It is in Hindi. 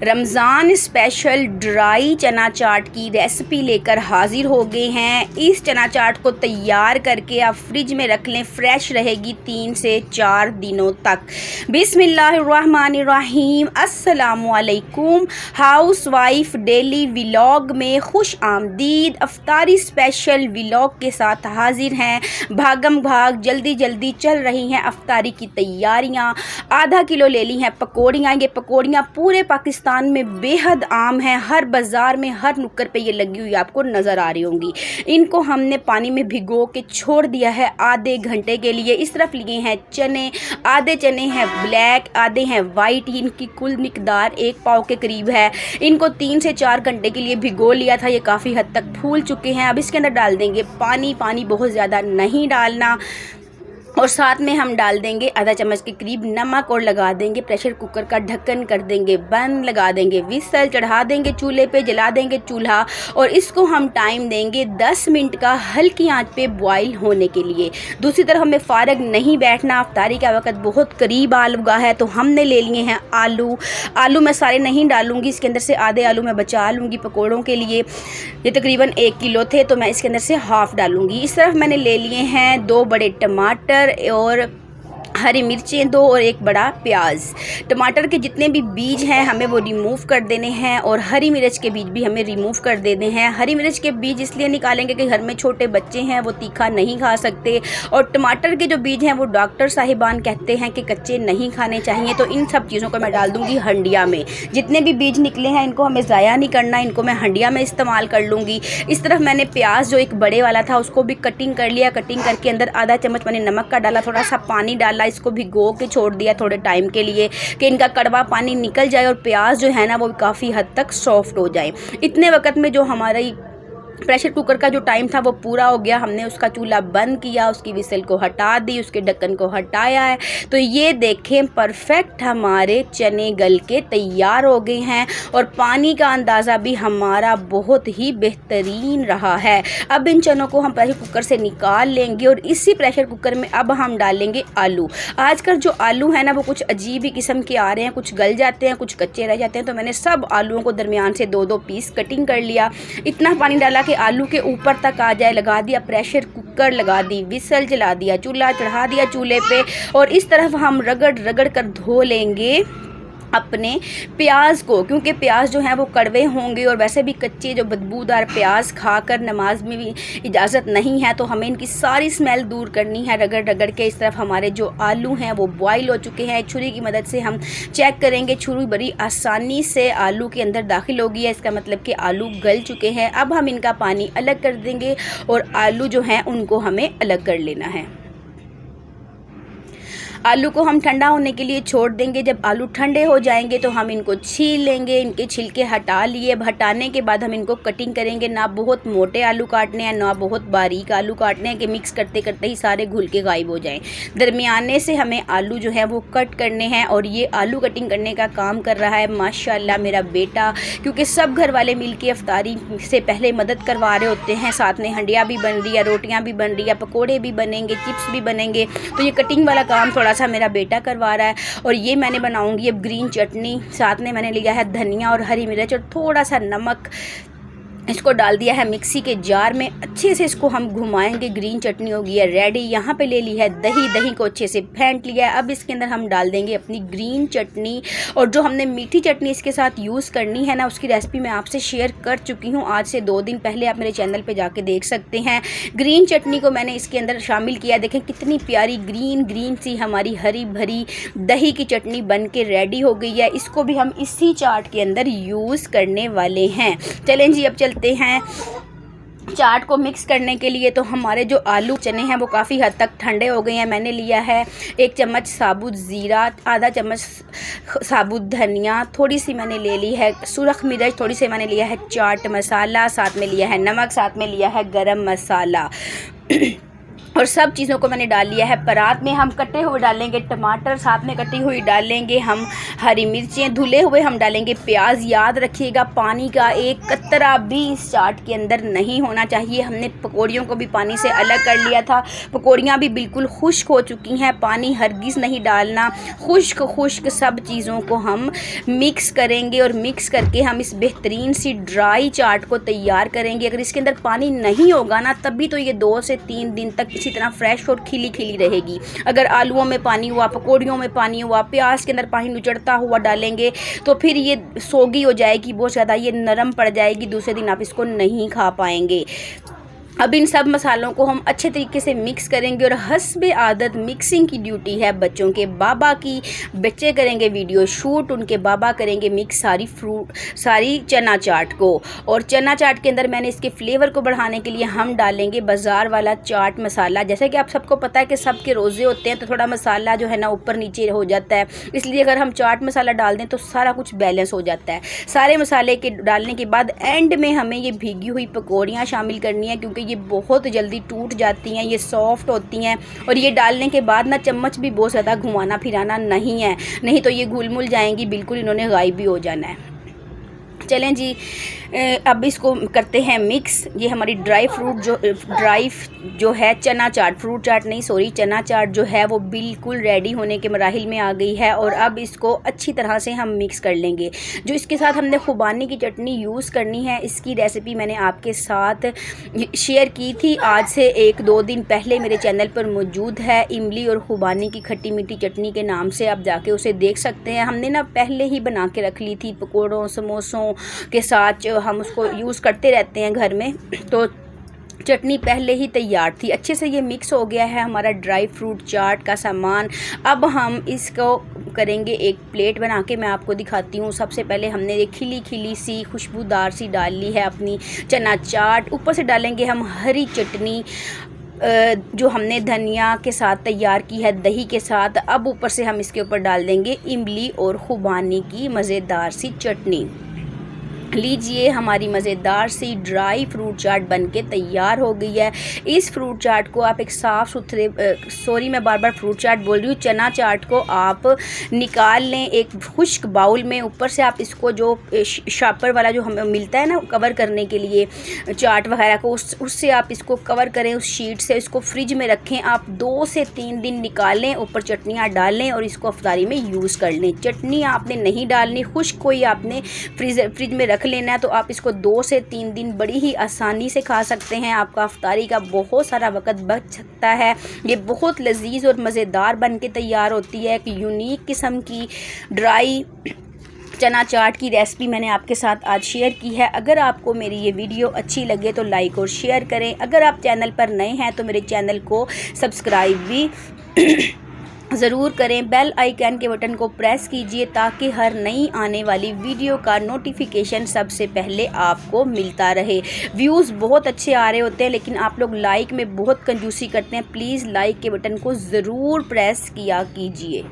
रमज़ान स्पेशल ड्राई चना चाट की रेसिपी लेकर हाजिर हो गए हैं। इस चना चाट को तैयार करके आप फ्रिज में रख लें, फ्रेश रहेगी 3 से 4 दिनों तक। बिस्मिल्लाहिर्रहमानिर्रहीम। अस्सलामुअलैकुम। हाउस वाइफ डेली व्लॉग में खुश आमदीद। अफ्तारी स्पेशल व्लॉग के साथ हाजिर हैं। भागम भाग जल्दी जल्दी चल रही हैं अफ्तारी की तैयारियां। आधा किलो ले ली हैं पकौड़ियाँ। ये पकौड़ियाँ पूरे पाकिस्तान में बेहद आम है, हर बाज़ार में हर नुक्कड़ पे ये लगी हुई आपको नज़र आ रही होंगी। इनको हमने पानी में भिगो के छोड़ दिया है आधे घंटे के लिए। इस तरफ लिए हैं चने, आधे चने हैं ब्लैक, आधे हैं वाइट। इनकी कुल मिकदार 1 पाव के करीब है। इनको 3 से 4 घंटे के लिए भिगो लिया था। ये काफ़ी हद तक फूल चुके हैं। अब इसके अंदर डाल देंगे पानी। पानी बहुत ज़्यादा नहीं डालना, और साथ में हम डाल देंगे आधा चम्मच के करीब नमक और लगा देंगे प्रेशर कुकर का ढक्कन, कर देंगे बंद, लगा देंगे विसल, चढ़ा देंगे चूल्हे पे, जला देंगे चूल्हा और इसको हम टाइम देंगे 10 मिनट का हल्की आंच पे बॉईल होने के लिए। दूसरी तरफ हमें फारग नहीं बैठना, अफ्तारी का वक्त बहुत करीब आ लगा है। तो हमने ले लिए हैं आलू। आलू मैं सारे नहीं डालूंगी, इसके अंदर से आधे आलू मैं बचा लूँगी पकौड़ों के लिए। ये तकरीबन 1 किलो थे तो मैं इसके अंदर से हाफ़ डालूँगी। इस तरफ मैंने ले लिए हैं 2 बड़े टमाटर और हरी मिर्चें 2 और 1 बड़ा प्याज। टमाटर के जितने भी बीज हैं हमें वो रिमूव कर देने हैं और हरी मिर्च के बीज भी हमें रिमूव कर देने हैं। हरी मिर्च के बीज इसलिए निकालेंगे कि घर में छोटे बच्चे हैं, वो तीखा नहीं खा सकते। और टमाटर के जो बीज हैं वो डॉक्टर साहिबान कहते हैं कि कच्चे नहीं खाने चाहिए। तो इन सब चीज़ों को मैं डाल दूँगी हंडिया में। जितने भी बीज निकले हैं इनको हमें ज़ाया नहीं करना, इनको मैं हंडिया में इस्तेमाल कर लूँगी। इस तरफ मैंने प्याज जो एक बड़े वाला था उसको भी कटिंग कर लिया। कटिंग करके अंदर आधा चम्मच मैंने नमक का डाला, थोड़ा सा पानी डाला, इसको भिगो के छोड़ दिया थोड़े टाइम के लिए कि इनका कड़वा पानी निकल जाए और प्याज जो है ना वो काफ़ी हद तक सॉफ्ट हो जाए। इतने वक्त में जो हमारा प्रेशर कुकर का जो टाइम था वो पूरा हो गया। हमने उसका चूल्हा बंद किया, उसकी विसल को हटा दी, उसके ढक्कन को हटाया है। तो ये देखें परफेक्ट हमारे चने गल के तैयार हो गए हैं और पानी का अंदाज़ा भी हमारा बहुत ही बेहतरीन रहा है। अब इन चनों को हम प्रेशर कुकर से निकाल लेंगे और इसी प्रेशर कुकर में अब हम डालेंगे आलू। आजकल जो आलू है ना वो कुछ अजीब ही किस्म के आ रहे हैं, कुछ गल जाते हैं, कुछ कच्चे रह जाते हैं। तो मैंने सब आलूओं को दरमियान से 2-2 पीस कटिंग कर लिया। इतना पानी डाला कि आलू के ऊपर तक आ जाए। लगा दिया प्रेशर कुकर, लगा दी विसल, जला दिया चूल्हा, चढ़ा दिया चूल्हे पे और इस तरफ हम रगड़ रगड़ कर धो लेंगे अपने प्याज को, क्योंकि प्याज जो है वो कड़वे होंगे और वैसे भी कच्चे जो बदबूदार प्याज खाकर नमाज में भी इजाज़त नहीं है। तो हमें इनकी सारी स्मेल दूर करनी है रगड़ रगड़ के। इस तरफ हमारे जो आलू हैं वो बॉईल हो चुके हैं। छुरी की मदद से हम चेक करेंगे, छुरी बड़ी आसानी से आलू के अंदर दाखिल होगी है, इसका मतलब कि आलू गल चुके हैं। अब हम इनका पानी अलग कर देंगे और आलू जो हैं उनको हमें अलग कर लेना है। आलू को हम ठंडा होने के लिए छोड़ देंगे। जब आलू ठंडे हो जाएंगे तो हम इनको छील लेंगे। इनके छिलके हटा लिए। हटाने के बाद हम इनको कटिंग करेंगे। ना बहुत मोटे आलू काटने हैं, ना बहुत बारीक आलू काटने हैं कि मिक्स करते करते ही सारे घुल के गायब हो जाएं। दरमियाने से हमें आलू जो है वो कट करने हैं और ये आलू कटिंग करने का काम कर रहा है माशाल्लाह मेरा बेटा, क्योंकि सब घर वाले मिलके अफ्तारी से पहले मदद करवा रहे होते हैं। साथ में हंडिया भी बन रही है, रोटियाँ भी बन रही है, पकौड़े भी बनेंगे, चिप्स भी बनेंगे। तो ये कटिंग वाला काम थोड़ा सा मेरा बेटा करवा रहा है। और ये मैंने बनाऊंगी अब ग्रीन चटनी। साथ में मैंने लिया है धनिया और हरी मिर्च और थोड़ा सा नमक, इसको डाल दिया है मिक्सी के जार में। अच्छे से इसको हम घुमाएंगे। ग्रीन चटनी होगी है रेडी। यहाँ पे ले ली है दही, दही को अच्छे से फेंट लिया है। अब इसके अंदर हम डाल देंगे अपनी ग्रीन चटनी। और जो हमने मीठी चटनी इसके साथ यूज़ करनी है ना उसकी रेसिपी मैं आपसे शेयर कर चुकी हूँ आज से 2 दिन पहले, आप मेरे चैनल पे जाके देख सकते हैं। ग्रीन चटनी को मैंने इसके अंदर शामिल किया। देखें कितनी प्यारी ग्रीन ग्रीन सी हमारी हरी भरी दही की चटनी बन के रेडी हो गई है। इसको भी हम इसी चाट के अंदर यूज़ करने वाले हैं। चलें जी अब चलते हैं चाट को मिक्स करने के लिए। तो हमारे जो आलू चने हैं वो काफ़ी हद तक ठंडे हो गए हैं। मैंने लिया है 1 चम्मच साबुत ज़ीरा, आधा चम्मच साबुत धनिया, थोड़ी सी मैंने ले ली है सुरख मिर्च, थोड़ी सी मैंने लिया है चाट मसाला, साथ में लिया है नमक, साथ में लिया है गरम मसाला और सब चीज़ों को मैंने डाल लिया है परात में। हम कटे हुए डालेंगे टमाटर, साथ में कटी हुई डालेंगे हम हरी मिर्चें, धुले हुए हम डालेंगे प्याज। याद रखिएगा पानी का एक कतरा भी इस चाट के अंदर नहीं होना चाहिए। हमने पकौड़ियों को भी पानी से अलग कर लिया था, पकौड़ियाँ भी बिल्कुल खुश्क हो चुकी हैं, पानी हरगिज़ नहीं डालना। खुश्क खुश्क सब चीज़ों को हम मिक्स करेंगे और मिक्स करके हम इस बेहतरीन सी ड्राई चाट को तैयार करेंगे। अगर इसके अंदर पानी नहीं होगा ना तभी तो ये 2 से 3 दिन तक इसी तरह फ्रेश और खिली खिली रहेगी। अगर आलूओं में पानी हुआ, पकौड़ियों में पानी हुआ, प्याज के अंदर पानी नुचड़ता हुआ डालेंगे तो फिर ये सोगी हो जाएगी, बहुत ज़्यादा ये नरम पड़ जाएगी, दूसरे दिन आप इसको नहीं खा पाएंगे। अब इन सब मसालों को हम अच्छे तरीके से मिक्स करेंगे और हस्बे आदत मिक्सिंग की ड्यूटी है बच्चों के बाबा की। बच्चे करेंगे वीडियो शूट, उनके बाबा करेंगे मिक्स सारी चना चाट को। और चना चाट के अंदर मैंने इसके फ्लेवर को बढ़ाने के लिए हम डालेंगे बाज़ार वाला चाट मसाला। जैसे कि आप सबको पता है कि सबके रोज़े होते हैं तो थोड़ा मसाला जो है ना ऊपर नीचे हो जाता है, इसलिए अगर हम चाट मसाला डाल दें तो सारा कुछ बैलेंस हो जाता है। सारे मसाले के डालने के बाद एंड में हमें ये भीगी हुई पकौड़ियाँ शामिल करनी है, क्योंकि ये बहुत जल्दी टूट जाती हैं, ये सॉफ्ट होती हैं। और ये डालने के बाद ना चम्मच भी बहुत ज़्यादा घुमाना फिराना नहीं है, नहीं तो ये घुल मुल जाएंगी, बिल्कुल इन्होंने गायब भी हो जाना है। चलें जी, अब इसको करते हैं मिक्स। ये हमारी ड्राई जो है चना चाट, फ्रूट चाट नहीं सॉरी, चना चाट जो है वो बिल्कुल रेडी होने के मराहिल में आ गई है। और अब इसको अच्छी तरह से हम मिक्स कर लेंगे। जो इसके साथ हमने खुबानी की चटनी यूज़ करनी है, इसकी रेसिपी मैंने आपके साथ शेयर की थी आज से 1-2 दिन पहले, मेरे चैनल पर मौजूद है। इमली और खुबानी की खट्टी मीठी चटनी के नाम से आप जाके उसे देख सकते हैं। हमने ना पहले ही बना के रख ली थी पकौड़ों समोसों के साथ, हम उसको यूज़ करते रहते हैं घर में, तो चटनी पहले ही तैयार थी। अच्छे से ये मिक्स हो गया है हमारा ड्राई फ्रूट चाट का सामान। अब हम इसको करेंगे एक प्लेट बना के, मैं आपको दिखाती हूँ। सबसे पहले हमने ये खिली खिली सी खुशबूदार सी डाल ली है अपनी चना चाट। ऊपर से डालेंगे हम हरी चटनी जो हमने धनिया के साथ तैयार की है दही के साथ। अब ऊपर से हम इसके ऊपर डाल देंगे इमली और खुबानी की मज़ेदार सी चटनी। लीजिए, हमारी मज़ेदार सी ड्राई फ्रूट चाट बनके तैयार हो गई है। इस फ्रूट चाट को आप एक साफ़ सुथरे मैं बार बार फ्रूट चाट बोल रही हूँ, चना चाट को आप निकाल लें एक खुश्क बाउल में। ऊपर से आप इसको जो शापर वाला जो हमें मिलता है ना कवर करने के लिए चाट वगैरह को, उससे आप इसको कवर करें, उस शीट से इसको फ्रिज में रखें। आप 2 से 3 दिन निकालें, ऊपर चटनियाँ डालें और इसको अफ्तारी में यूज़ कर लें। चटनी आपने नहीं डालनी, खुश्क कोई आपने फ्रिज में रख लेना है, तो आप इसको 2 से 3 दिन बड़ी ही आसानी से खा सकते हैं। आपका अफ्तारी का बहुत सारा वक़्त बच सकता है। ये बहुत लजीज और मज़ेदार बन के तैयार होती है। एक यूनिक किस्म की ड्राई चना चाट की रेसिपी मैंने आपके साथ आज शेयर की है। अगर आपको मेरी ये वीडियो अच्छी लगे तो लाइक और शेयर करें। अगर आप चैनल पर नए हैं तो मेरे चैनल को सब्सक्राइब भी ज़रूर करें। बेल आइकन के बटन को प्रेस कीजिए ताकि हर नई आने वाली वीडियो का नोटिफिकेशन सबसे पहले आपको मिलता रहे। व्यूज़ बहुत अच्छे आ रहे होते हैं लेकिन आप लोग लाइक में बहुत कंजूसी करते हैं। प्लीज़ लाइक के बटन को ज़रूर प्रेस किया कीजिए।